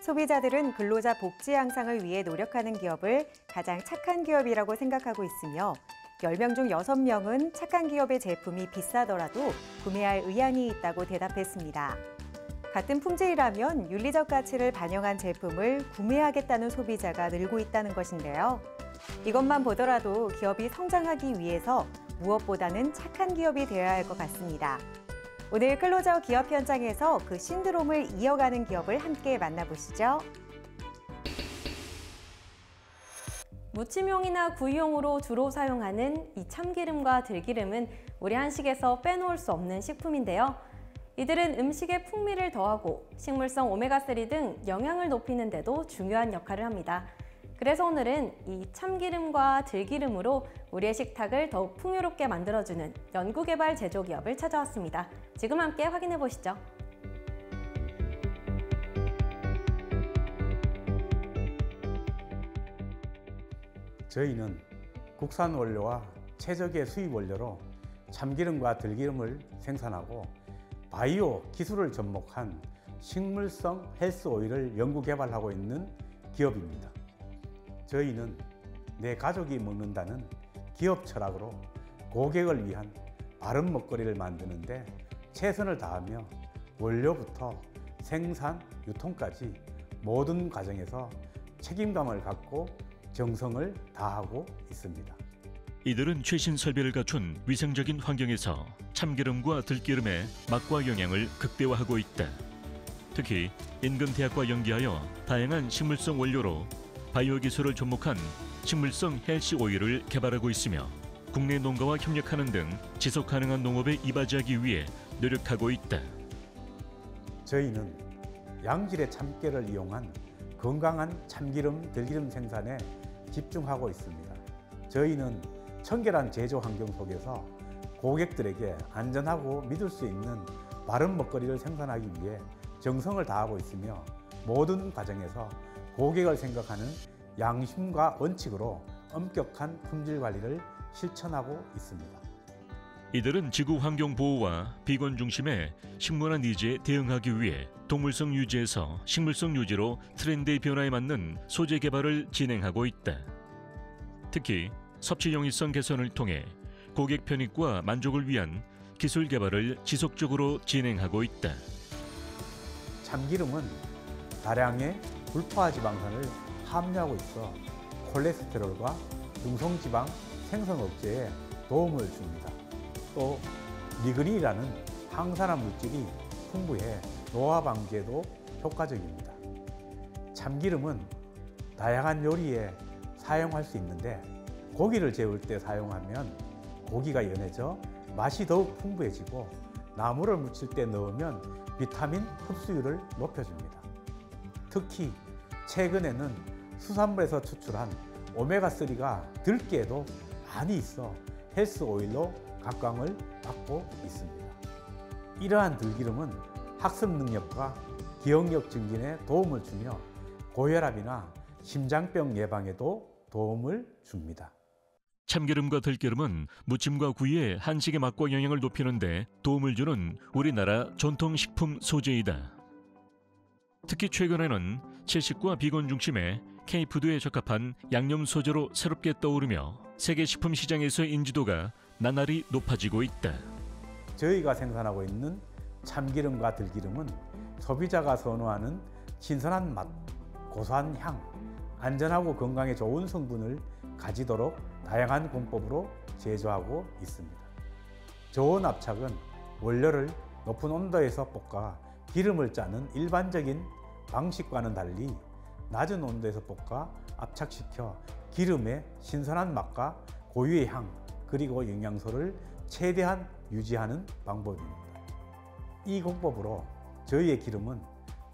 소비자들은 근로자 복지 향상을 위해 노력하는 기업을 가장 착한 기업이라고 생각하고 있으며 10명 중 6명은 착한 기업의 제품이 비싸더라도 구매할 의향이 있다고 대답했습니다. 같은 품질이라면 윤리적 가치를 반영한 제품을 구매하겠다는 소비자가 늘고 있다는 것인데요. 이것만 보더라도 기업이 성장하기 위해서 무엇보다는 착한 기업이 되어야 할 것 같습니다. 오늘 클로저 기업 현장에서 그 신드롬을 이어가는 기업을 함께 만나보시죠. 무침용이나 구이용으로 주로 사용하는 이 참기름과 들기름은 우리 한식에서 빼놓을 수 없는 식품인데요. 이들은 음식에 풍미를 더하고 식물성 오메가3 등 영양을 높이는 데도 중요한 역할을 합니다. 그래서 오늘은 이 참기름과 들기름으로 우리의 식탁을 더욱 풍요롭게 만들어주는 연구개발 제조기업을 찾아왔습니다. 지금 함께 확인해 보시죠. 저희는 국산 원료와 최적의 수입 원료로 참기름과 들기름을 생산하고 바이오 기술을 접목한 식물성 헬스 오일을 연구 개발하고 있는 기업입니다. 저희는 내 가족이 먹는다는 기업 철학으로 고객을 위한 바른 먹거리를 만드는데 최선을 다하며 원료부터 생산, 유통까지 모든 과정에서 책임감을 갖고 정성을 다하고 있습니다. 이들은 최신 설비를 갖춘 위생적인 환경에서 참기름과 들기름의 맛과 영양을 극대화하고 있다. 특히 인근 대학과 연계하여 다양한 식물성 원료로 바이오 기술을 접목한 식물성 헬시 오일을 개발하고 있으며 국내 농가와 협력하는 등 지속 가능한 농업에 이바지하기 위해 노력하고 있다. 저희는 양질의 참깨를 이용한 건강한 참기름, 들기름 생산에 집중하고 있습니다. 저희는 청결한 제조 환경 속에서 고객들에게 안전하고 믿을 수 있는 바른 먹거리를 생산하기 위해 정성을 다하고 있으며 모든 과정에서 고객을 생각하는 양심과 원칙으로 엄격한 품질 관리를 실천하고 있습니다. 이들은 지구 환경 보호와 비건 중심의 식문화 니즈에 대응하기 위해 동물성 유지에서 식물성 유지로 트렌드의 변화에 맞는 소재 개발을 진행하고 있다. 특히 섭취 용이성 개선을 통해 고객 편익과 만족을 위한 기술 개발을 지속적으로 진행하고 있다. 참기름은 다량의 불포화 지방산을 함유하고 있어 콜레스테롤과 중성지방 생성 억제에 도움을 줍니다. 또 리그닌이라는 항산화 물질이 풍부해 노화 방지에도 효과적입니다. 참기름은 다양한 요리에 사용할 수 있는데 고기를 재울 때 사용하면 고기가 연해져 맛이 더욱 풍부해지고 나물을 무칠 때 넣으면 비타민 흡수율을 높여줍니다. 특히 최근에는 수산물에서 추출한 오메가3가 들깨에도 많이 있어 헬스 오일로 각광을 받고 있습니다. 이러한 들기름은 학습 능력과 기억력 증진에 도움을 주며 고혈압이나 심장병 예방에도 도움을 줍니다. 참기름과 들기름은 무침과 구이의 한식의 맛과 영양을 높이는 데 도움을 주는 우리나라 전통식품 소재이다. 특히 최근에는 채식과 비건 중심의 K푸드에 적합한 양념 소재로 새롭게 떠오르며 세계 식품 시장에서의 인지도가 나날이 높아지고 있다. 저희가 생산하고 있는 참기름과 들기름은 소비자가 선호하는 신선한 맛, 고소한 향, 안전하고 건강에 좋은 성분을 가지도록 다양한 공법으로 제조하고 있습니다. 저온 압착은 원료를 높은 온도에서 볶아 기름을 짜는 일반적인 방식과는 달리 낮은 온도에서 볶아 압착시켜 기름의 신선한 맛과 고유의 향, 그리고 영양소를 최대한 유지하는 방법입니다. 이 공법으로 저희의 기름은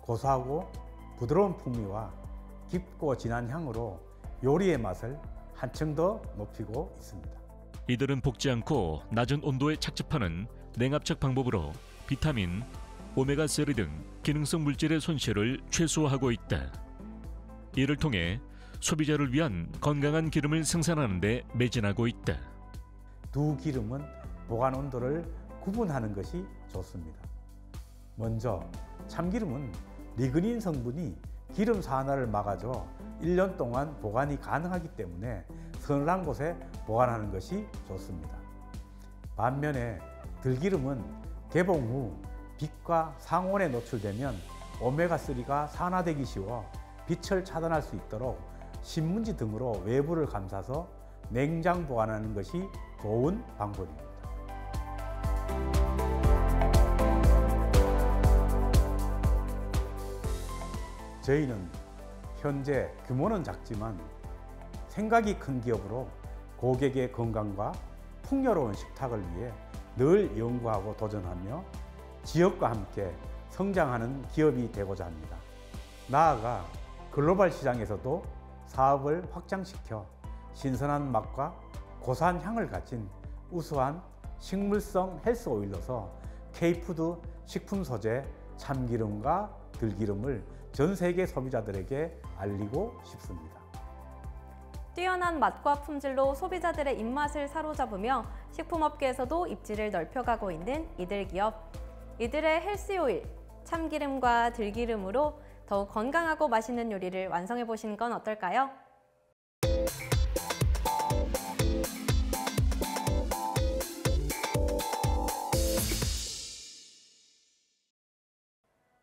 고소하고 부드러운 풍미와 깊고 진한 향으로 요리의 맛을 한층 더 높이고 있습니다. 이들은 볶지 않고 낮은 온도에 착즙하는 냉압착 방법으로 비타민, 오메가3 등 기능성 물질의 손실을 최소화하고 있다. 이를 통해 소비자를 위한 건강한 기름을 생산하는 데 매진하고 있다. 두 기름은 보관 온도를 구분하는 것이 좋습니다. 먼저 참기름은 리그닌 성분이 기름사 하나를 막아줘 1년 동안 보관이 가능하기 때문에 서늘한 곳에 보관하는 것이 좋습니다. 반면에 들기름은 개봉 후 빛과 상온에 노출되면 오메가3가 산화되기 쉬워 빛을 차단할 수 있도록 신문지 등으로 외부를 감싸서 냉장 보관하는 것이 좋은 방법입니다. 저희는 현재 규모는 작지만 생각이 큰 기업으로 고객의 건강과 풍요로운 식탁을 위해 늘 연구하고 도전하며 지역과 함께 성장하는 기업이 되고자 합니다. 나아가 글로벌 시장에서도 사업을 확장시켜 신선한 맛과 고소한 향을 가진 우수한 식물성 헬스 오일로서 K푸드 식품 소재 참기름과 들기름을 전 세계 소비자들에게 알리고 싶습니다. 뛰어난 맛과 품질로 소비자들의 입맛을 사로잡으며 식품업계에서도 입지를 넓혀가고 있는 이들 기업. 이들의 헬스오일, 참기름과 들기름으로 더욱 건강하고 맛있는 요리를 완성해 보시는 건 어떨까요?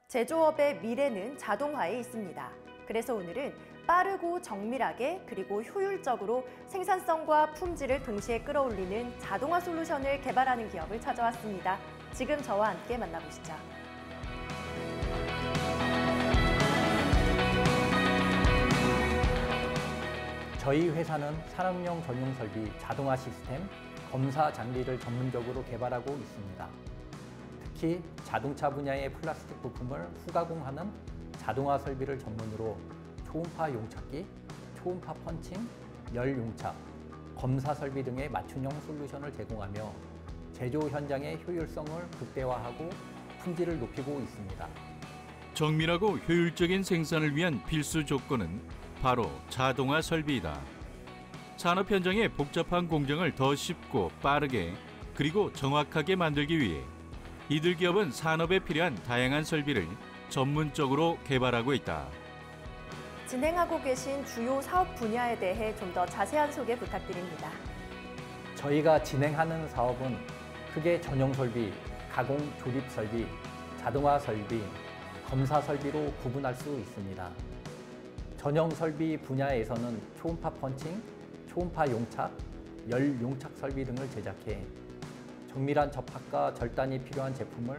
제조업의 미래는 자동화에 있습니다. 그래서 오늘은 빠르고 정밀하게 그리고 효율적으로 생산성과 품질을 동시에 끌어올리는 자동화 솔루션을 개발하는 기업을 찾아왔습니다. 지금 저와 함께 만나보시죠. 저희 회사는 산업용 전용 설비 자동화 시스템, 검사 장비를 전문적으로 개발하고 있습니다. 특히 자동차 분야의 플라스틱 부품을 후가공하는 자동화 설비를 전문으로 초음파 용착기, 초음파 펀칭, 열 용착, 검사 설비 등의 맞춤형 솔루션을 제공하며 제조 현장의 효율성을 극대화하고 품질을 높이고 있습니다. 정밀하고 효율적인 생산을 위한 필수 조건은 바로 자동화 설비이다. 산업 현장의 복잡한 공정을 더 쉽고 빠르게 그리고 정확하게 만들기 위해 이들 기업은 산업에 필요한 다양한 설비를 전문적으로 개발하고 있다. 진행하고 계신 주요 사업 분야에 대해 좀 더 자세한 소개 부탁드립니다. 저희가 진행하는 사업은 크게 전용 설비, 가공 조립 설비, 자동화 설비, 검사 설비로 구분할 수 있습니다. 전용 설비 분야에서는 초음파 펀칭, 초음파 용착, 열 용착 설비 등을 제작해 정밀한 접합과 절단이 필요한 제품을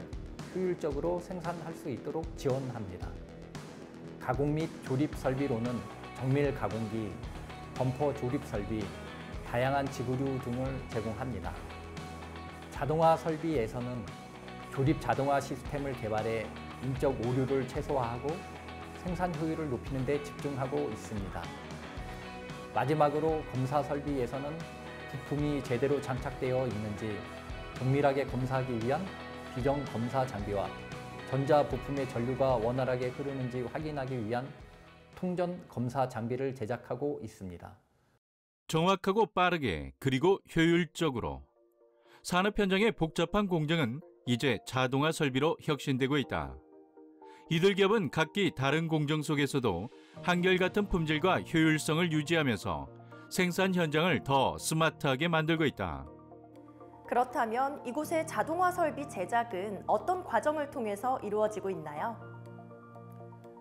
효율적으로 생산할 수 있도록 지원합니다. 가공 및 조립 설비로는 정밀 가공기, 범퍼 조립 설비, 다양한 지구류 등을 제공합니다. 자동화 설비에서는 조립 자동화 시스템을 개발해 인적 오류를 최소화하고 생산 효율을 높이는 데 집중하고 있습니다. 마지막으로 검사 설비에서는 부품이 제대로 장착되어 있는지 정밀하게 검사하기 위한 비정 검사 장비와 전자 부품의 전류가 원활하게 흐르는지 확인하기 위한 통전 검사 장비를 제작하고 있습니다. 정확하고 빠르게 그리고 효율적으로 산업 현장의 복잡한 공정은 이제 자동화 설비로 혁신되고 있다. 이들 기업은 각기 다른 공정 속에서도 한결같은 품질과 효율성을 유지하면서 생산 현장을 더 스마트하게 만들고 있다. 그렇다면 이곳의 자동화 설비 제작은 어떤 과정을 통해서 이루어지고 있나요?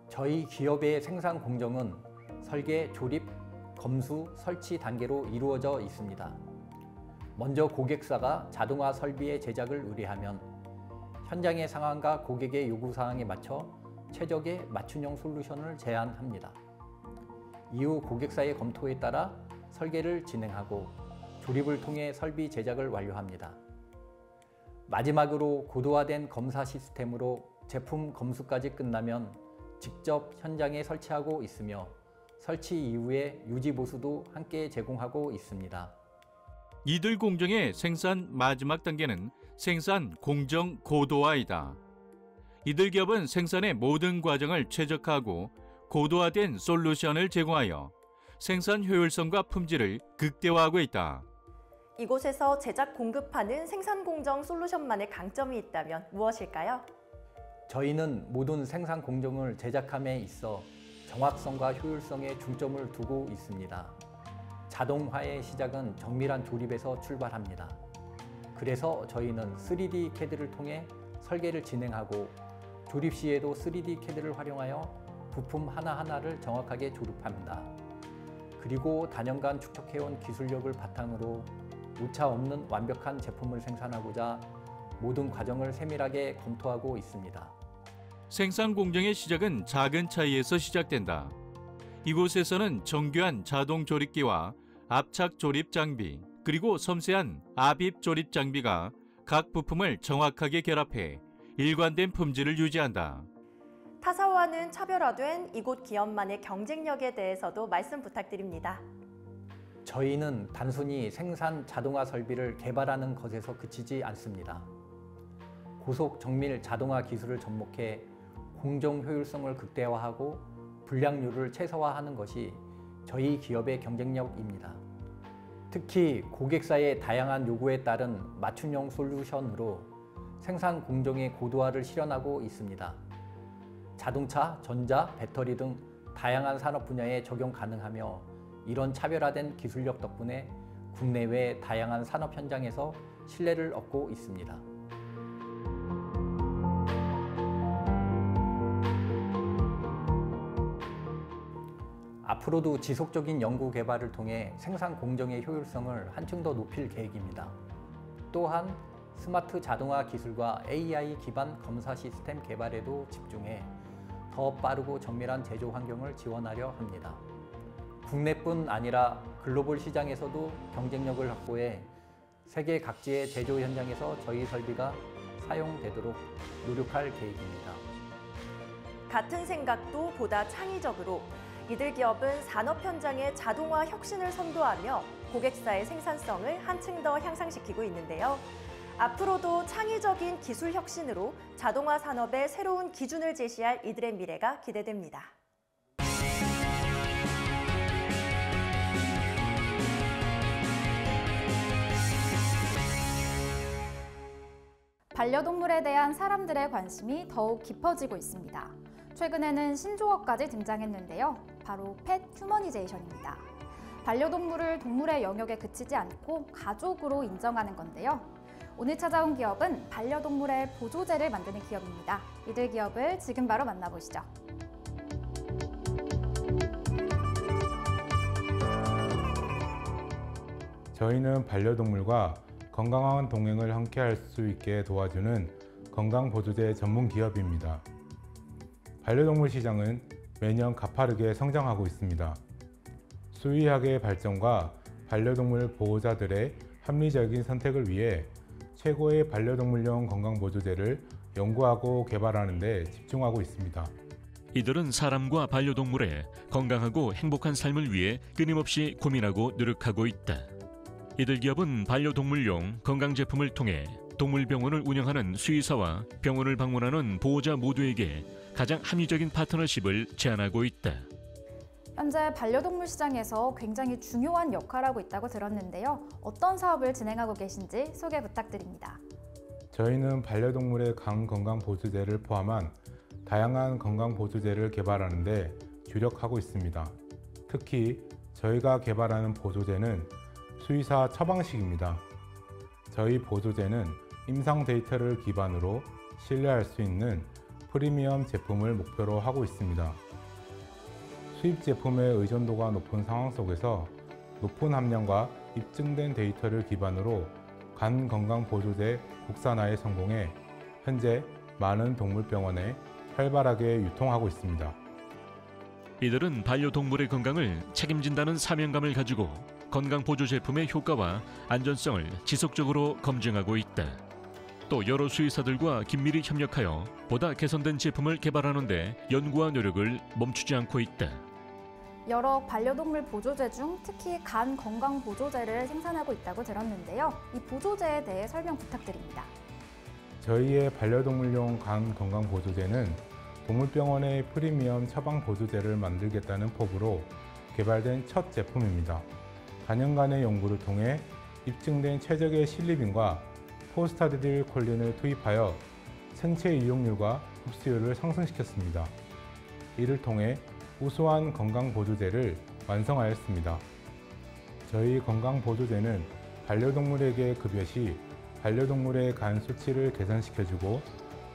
저희 기업의 생산 공정은 설계, 조립, 검수, 설치 단계로 이루어져 있습니다. 먼저 고객사가 자동화 설비의 제작을 의뢰하면 현장의 상황과 고객의 요구사항에 맞춰 최적의 맞춤형 솔루션을 제안합니다. 이후 고객사의 검토에 따라 설계를 진행하고 조립을 통해 설비 제작을 완료합니다. 마지막으로 고도화된 검사 시스템으로 제품 검수까지 끝나면 직접 현장에 설치하고 있으며 설치 이후의 유지 보수도 함께 제공하고 있습니다. 이들 공정의 생산 마지막 단계는 생산 공정 고도화이다. 이들 기업은 생산의 모든 과정을 최적화하고 고도화된 솔루션을 제공하여 생산 효율성과 품질을 극대화하고 있다. 이곳에서 제작 공급하는 생산 공정 솔루션만의 강점이 있다면 무엇일까요? 저희는 모든 생산 공정을 제작함에 있어 정확성과 효율성에 중점을 두고 있습니다. 자동화의 시작은 정밀한 조립에서 출발합니다. 그래서 저희는 3D CAD를 통해 설계를 진행하고 조립 시에도 3D CAD를 활용하여 부품 하나하나를 정확하게 조립합니다. 그리고 다년간 축적해온 기술력을 바탕으로 오차 없는 완벽한 제품을 생산하고자 모든 과정을 세밀하게 검토하고 있습니다. 생산 공정의 시작은 작은 차이에서 시작된다. 이곳에서는 정교한 자동 조립기와 압착 조립 장비, 그리고 섬세한 압입 조립 장비가 각 부품을 정확하게 결합해 일관된 품질을 유지한다. 타사와는 차별화된 이곳 기업만의 경쟁력에 대해서도 말씀 부탁드립니다. 저희는 단순히 생산 자동화 설비를 개발하는 것에서 그치지 않습니다. 고속 정밀 자동화 기술을 접목해 공정 효율성을 극대화하고 불량률을 최소화하는 것이 저희 기업의 경쟁력입니다. 특히 고객사의 다양한 요구에 따른 맞춤형 솔루션으로 생산 공정의 고도화를 실현하고 있습니다. 자동차, 전자, 배터리 등 다양한 산업 분야에 적용 가능하며 이런 차별화된 기술력 덕분에 국내외 다양한 산업 현장에서 신뢰를 얻고 있습니다. 앞으로도 지속적인 연구 개발을 통해 생산 공정의 효율성을 한층 더 높일 계획입니다. 또한 스마트 자동화 기술과 AI 기반 검사 시스템 개발에도 집중해 더 빠르고 정밀한 제조 환경을 지원하려 합니다. 국내뿐 아니라 글로벌 시장에서도 경쟁력을 확보해 세계 각지의 제조 현장에서 저희 설비가 사용되도록 노력할 계획입니다. 같은 생각도 보다 창의적으로 이들 기업은 산업 현장의 자동화 혁신을 선도하며 고객사의 생산성을 한층 더 향상시키고 있는데요. 앞으로도 창의적인 기술 혁신으로 자동화 산업의 새로운 기준을 제시할 이들의 미래가 기대됩니다. 반려동물에 대한 사람들의 관심이 더욱 깊어지고 있습니다. 최근에는 신조어까지 등장했는데요. 바로 펫 휴머니제이션입니다. 반려동물을 동물의 영역에 그치지 않고 가족으로 인정하는 건데요. 오늘 찾아온 기업은 반려동물의 보조제를 만드는 기업입니다. 이들 기업을 지금 바로 만나보시죠. 저희는 반려동물과 건강한 동행을 함께 할 수 있게 도와주는 건강보조제 전문 기업입니다. 반려동물 시장은 매년 가파르게 성장하고 있습니다. 수의학의 발전과 반려동물 보호자들의 합리적인 선택을 위해 최고의 반려동물용 건강보조제를 연구하고 개발하는 데 집중하고 있습니다. 이들은 사람과 반려동물의 건강하고 행복한 삶을 위해 끊임없이 고민하고 노력하고 있다. 이들 기업은 반려동물용 건강제품을 통해 동물병원을 운영하는 수의사와 병원을 방문하는 보호자 모두에게 가장 합리적인 파트너십을 제안하고 있다. 현재 반려동물 시장에서 굉장히 중요한 역할을 하고 있다고 들었는데요. 어떤 사업을 진행하고 계신지 소개 부탁드립니다. 저희는 반려동물의 간 건강보조제를 포함한 다양한 건강보조제를 개발하는 데 주력하고 있습니다. 특히 저희가 개발하는 보조제는 수의사 처방식입니다. 저희 보조제는 임상 데이터를 기반으로 신뢰할 수 있는 프리미엄 제품을 목표로 하고 있습니다. 수입 제품의 의존도가 높은 상황 속에서 높은 함량과 입증된 데이터를 기반으로 간 건강 보조제 국산화에 성공해 현재 많은 동물병원에 활발하게 유통하고 있습니다. 이들은 반려동물의 건강을 책임진다는 사명감을 가지고 건강보조 제품의 효과와 안전성을 지속적으로 검증하고 있다. 또 여러 수의사들과 긴밀히 협력하여 보다 개선된 제품을 개발하는 데 연구와 노력을 멈추지 않고 있다. 여러 반려동물 보조제 중 특히 간 건강 보조제를 생산하고 있다고 들었는데요. 이 보조제에 대해 설명 부탁드립니다. 저희의 반려동물용 간 건강 보조제는 동물병원의 프리미엄 처방 보조제를 만들겠다는 포부로 개발된 첫 제품입니다. 4년간의 연구를 통해 입증된 최적의 실리빈과 포스타디딜 콜린을 투입하여 생체 이용률과 흡수율을 상승시켰습니다. 이를 통해 우수한 건강보조제를 완성하였습니다. 저희 건강보조제는 반려동물에게 급여 시 반려동물의 간 수치를 개선시켜주고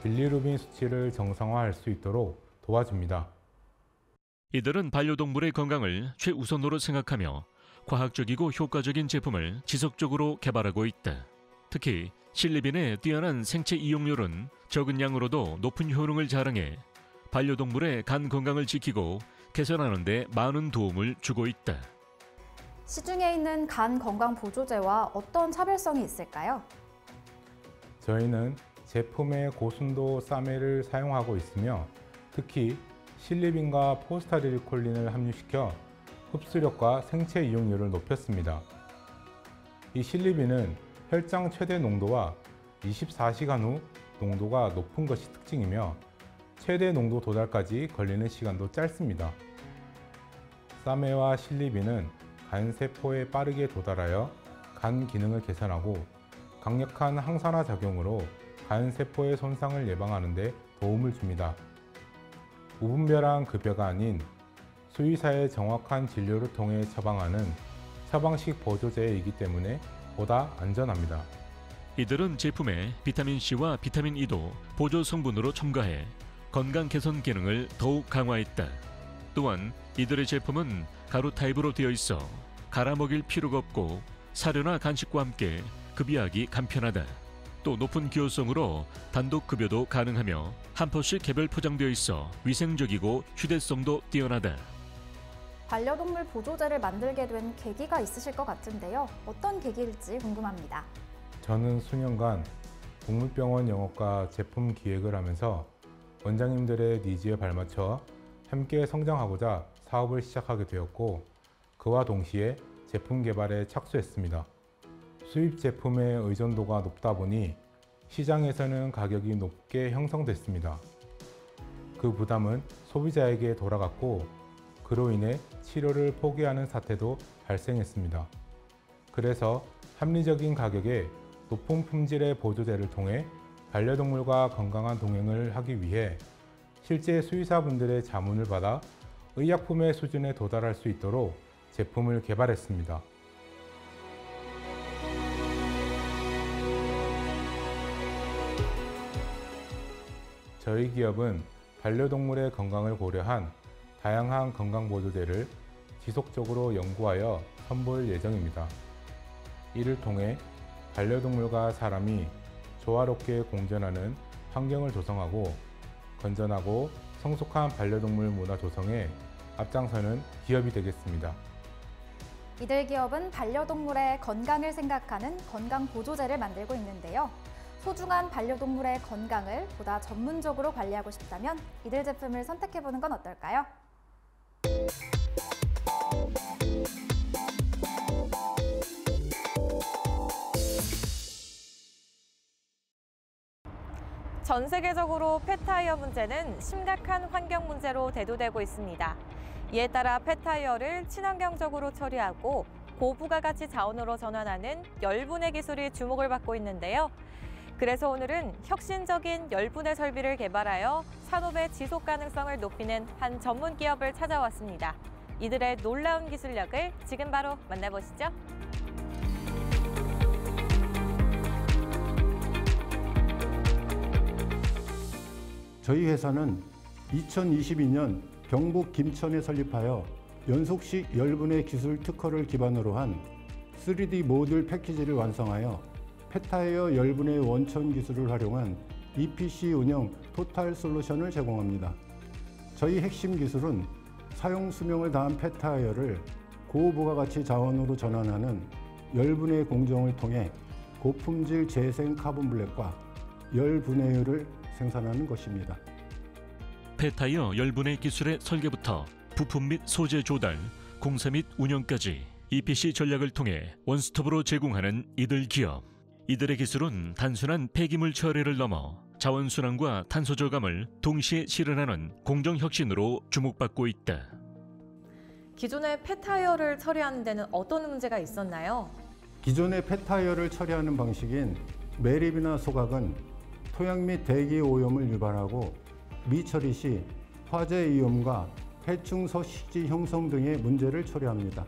빌리루빈 수치를 정상화할 수 있도록 도와줍니다. 이들은 반려동물의 건강을 최우선으로 생각하며 과학적이고 효과적인 제품을 지속적으로 개발하고 있다. 특히 실리빈의 뛰어난 생체 이용률은 적은 양으로도 높은 효능을 자랑해 반려동물의 간 건강을 지키고 개선하는 데 많은 도움을 주고 있다. 시중에 있는 간 건강 보조제와 어떤 차별성이 있을까요? 저희는 제품에 고순도 싸매를 사용하고 있으며 특히 실리빈과 포스타리콜린을 함유시켜 흡수력과 생체 이용률을 높였습니다. 이 실리빈은 혈장 최대 농도와 24시간 후 농도가 높은 것이 특징이며 최대 농도 도달까지 걸리는 시간도 짧습니다. 싸매와 실리빈은 간 세포에 빠르게 도달하여 간 기능을 개선하고 강력한 항산화 작용으로 간 세포의 손상을 예방하는 데 도움을 줍니다. 무분별한 급여가 아닌 수의사의 정확한 진료를 통해 처방하는 처방식 보조제이기 때문에 보다 안전합니다. 이들은 제품에 비타민C와 비타민E도 보조 성분으로 첨가해 건강 개선 기능을 더욱 강화했다. 또한 이들의 제품은 가루 타입으로 되어 있어 갈아 먹일 필요가 없고 사료나 간식과 함께 급여하기 간편하다. 또 높은 기호성으로 단독 급여도 가능하며 한 포씩 개별 포장되어 있어 위생적이고 휴대성도 뛰어나다. 반려동물 보조제를 만들게 된 계기가 있으실 것 같은데요. 어떤 계기일지 궁금합니다. 저는 수년간 동물병원 영업과 제품 기획을 하면서 원장님들의 니즈에 발맞춰 함께 성장하고자 사업을 시작하게 되었고 그와 동시에 제품 개발에 착수했습니다. 수입 제품의 의존도가 높다 보니 시장에서는 가격이 높게 형성됐습니다. 그 부담은 소비자에게 돌아갔고 그로 인해 치료를 포기하는 사태도 발생했습니다. 그래서 합리적인 가격에 높은 품질의 보조제를 통해 반려동물과 건강한 동행을 하기 위해 실제 수의사분들의 자문을 받아 의약품의 수준에 도달할 수 있도록 제품을 개발했습니다. 저희 기업은 반려동물의 건강을 고려한 다양한 건강보조제를 지속적으로 연구하여 선보일 예정입니다. 이를 통해 반려동물과 사람이 조화롭게 공존하는 환경을 조성하고 건전하고 성숙한 반려동물 문화 조성에 앞장서는 기업이 되겠습니다. 이들 기업은 반려동물의 건강을 생각하는 건강 보조제를 만들고 있는데요. 소중한 반려동물의 건강을 보다 전문적으로 관리하고 싶다면 이들 제품을 선택해보는 건 어떨까요? 전 세계적으로 펫타이어 문제는 심각한 환경 문제로 대두되고 있습니다. 이에 따라 펫타이어를 친환경적으로 처리하고 고부가가치 자원으로 전환하는 열분해 기술이 주목을 받고 있는데요. 그래서 오늘은 혁신적인 열분해 설비를 개발하여 산업의 지속 가능성을 높이는 한 전문 기업을 찾아왔습니다. 이들의 놀라운 기술력을 지금 바로 만나보시죠. 저희 회사는 2022년 경북 김천에 설립하여 연속식 열분해 기술 특허를 기반으로 한 3D 모듈 패키지를 완성하여 펫타이어 열분해 원천 기술을 활용한 EPC 운영 토탈 솔루션을 제공합니다. 저희 핵심 기술은 사용 수명을 다한 펫타이어를 고부가가치 자원으로 전환하는 열분해 공정을 통해 고품질 재생 카본 블랙과 열분해율을 생산하는 것입니다. 펫타이어 열분해 기술의 설계부터 부품 및 소재 조달, 공사 및 운영까지 EPC 전략을 통해 원스톱으로 제공하는 이들 기업. 이들의 기술은 단순한 폐기물 처리를 넘어 자원순환과 탄소 저감을 동시에 실현하는 공정혁신으로 주목받고 있다. 기존의 펫타이어를 처리하는 데는 어떤 문제가 있었나요? 기존의 펫타이어를 처리하는 방식인 매립이나 소각은 토양 및 대기 오염을 유발하고 미처리 시 화재 위험과 해충 서식지 형성 등의 문제를 초래합니다.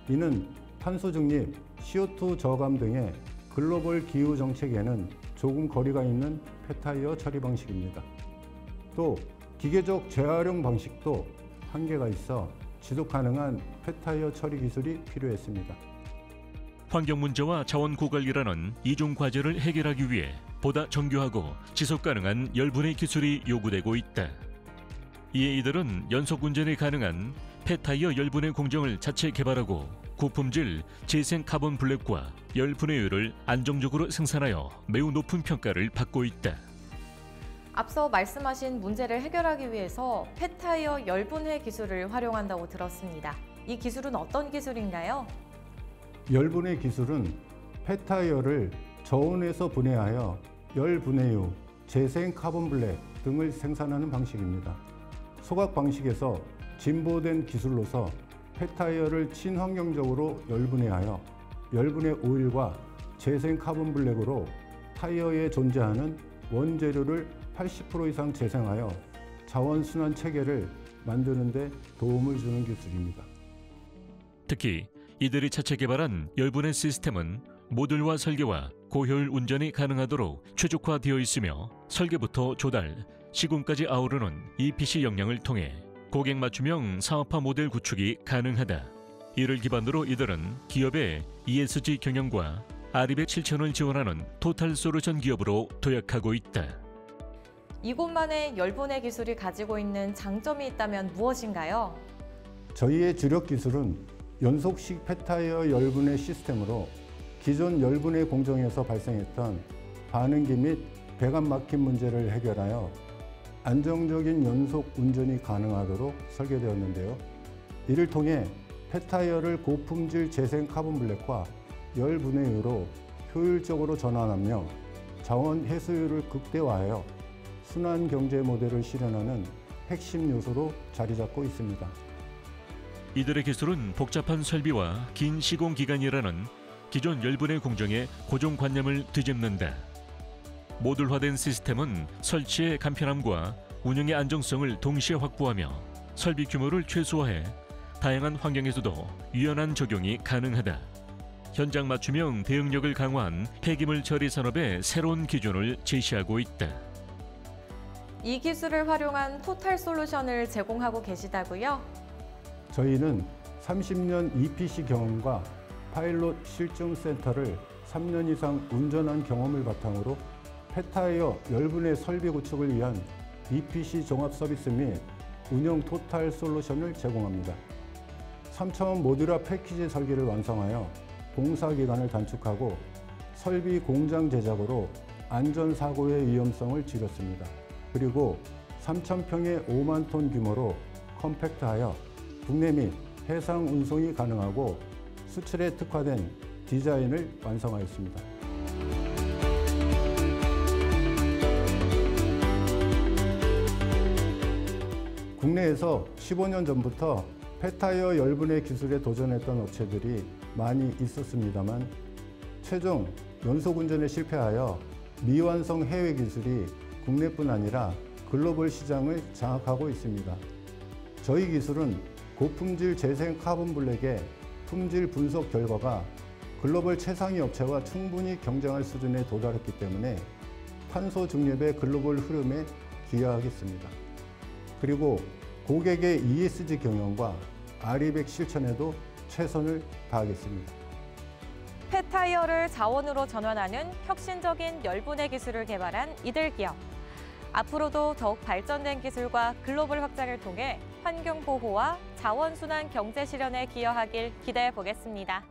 이는 탄소 중립, CO2 저감 등의 글로벌 기후 정책에는 조금 거리가 있는 폐타이어 처리 방식입니다. 또 기계적 재활용 방식도 한계가 있어 지속 가능한 폐타이어 처리 기술이 필요했습니다. 환경 문제와 자원 고갈이라는 이중 과제를 해결하기 위해 보다 정교하고 지속 가능한 열분해 기술이 요구되고 있다. 이에 이들은 연속 운전이 가능한 폐타이어 열분해 공정을 자체 개발하고 고품질 재생 카본 블랙과 열분해율을 안정적으로 생산하여 매우 높은 평가를 받고 있다. 앞서 말씀하신 문제를 해결하기 위해서 폐타이어 열분해 기술을 활용한다고 들었습니다. 이 기술은 어떤 기술인가요? 열분해 기술은 폐타이어를 저온에서 분해하여 열분해유, 재생 카본 블랙 등을 생산하는 방식입니다. 소각 방식에서 진보된 기술로서 폐타이어를 친환경적으로 열분해하여 열분해 오일과 재생 카본 블랙으로 타이어에 존재하는 원재료를 80% 이상 재생하여 자원순환 체계를 만드는 데 도움을 주는 기술입니다. 특히 이들이 차체 개발한 열분해 시스템은 모듈화 설계와 고효율 운전이 가능하도록 최적화되어 있으며 설계부터 조달, 시공까지 아우르는 EPC 역량을 통해 고객 맞춤형 사업화 모델 구축이 가능하다. 이를 기반으로 이들은 기업의 ESG 경영과 R200 실천을 지원하는 토탈 솔루션 기업으로 도약하고 있다. 이곳만의 열분해 기술이 가지고 있는 장점이 있다면 무엇인가요? 저희의 주력 기술은 연속식 폐타이어 열분해 시스템으로 기존 열분해 공정에서 발생했던 반응기 및 배관 막힘 문제를 해결하여 안정적인 연속 운전이 가능하도록 설계되었는데요. 이를 통해 폐타이어를 고품질 재생 카본 블랙과 열분해유로 효율적으로 전환하며 자원 회수율을 극대화하여 순환 경제 모델을 실현하는 핵심 요소로 자리 잡고 있습니다. 이들의 기술은 복잡한 설비와 긴 시공 기간이라는 기존 열분해 공정의 고정관념을 뒤집는다. 모듈화된 시스템은 설치의 간편함과 운영의 안정성을 동시에 확보하며 설비 규모를 최소화해 다양한 환경에서도 유연한 적용이 가능하다. 현장 맞춤형 대응력을 강화한 폐기물 처리 산업의 새로운 기준을 제시하고 있다. 이 기술을 활용한 토탈 솔루션을 제공하고 계시다고요? 저희는 30년 EPC 경험과 파일럿 실증 센터를 3년 이상 운전한 경험을 바탕으로 폐타이어 열분해 설비 구축을 위한 EPC 종합 서비스 및 운영 토탈 솔루션을 제공합니다. 3차원 모듈화 패키지 설계를 완성하여 공사 기간을 단축하고 설비 공장 제작으로 안전사고의 위험성을 줄였습니다. 그리고 3,000평의 5만 톤 규모로 컴팩트하여 국내 및 해상 운송이 가능하고 수출에 특화된 디자인을 완성하였습니다. 국내에서 15년 전부터 폐타이어 열분해 기술에 도전했던 업체들이 많이 있었습니다만 최종 연속 운전에 실패하여 미완성 해외 기술이 국내뿐 아니라 글로벌 시장을 장악하고 있습니다. 저희 기술은 고품질 재생 카본 블랙의 품질 분석 결과가 글로벌 최상위 업체와 충분히 경쟁할 수준에 도달했기 때문에 탄소 중립의 글로벌 흐름에 기여하겠습니다. 그리고 고객의 ESG 경영과 R200 실천에도 최선을 다하겠습니다. 폐타이어를 자원으로 전환하는 혁신적인 열분해 기술을 개발한 이들 기업. 앞으로도 더욱 발전된 기술과 글로벌 확장을 통해 환경 보호와 자원 순환 경제 실현에 기여하길 기대해 보겠습니다.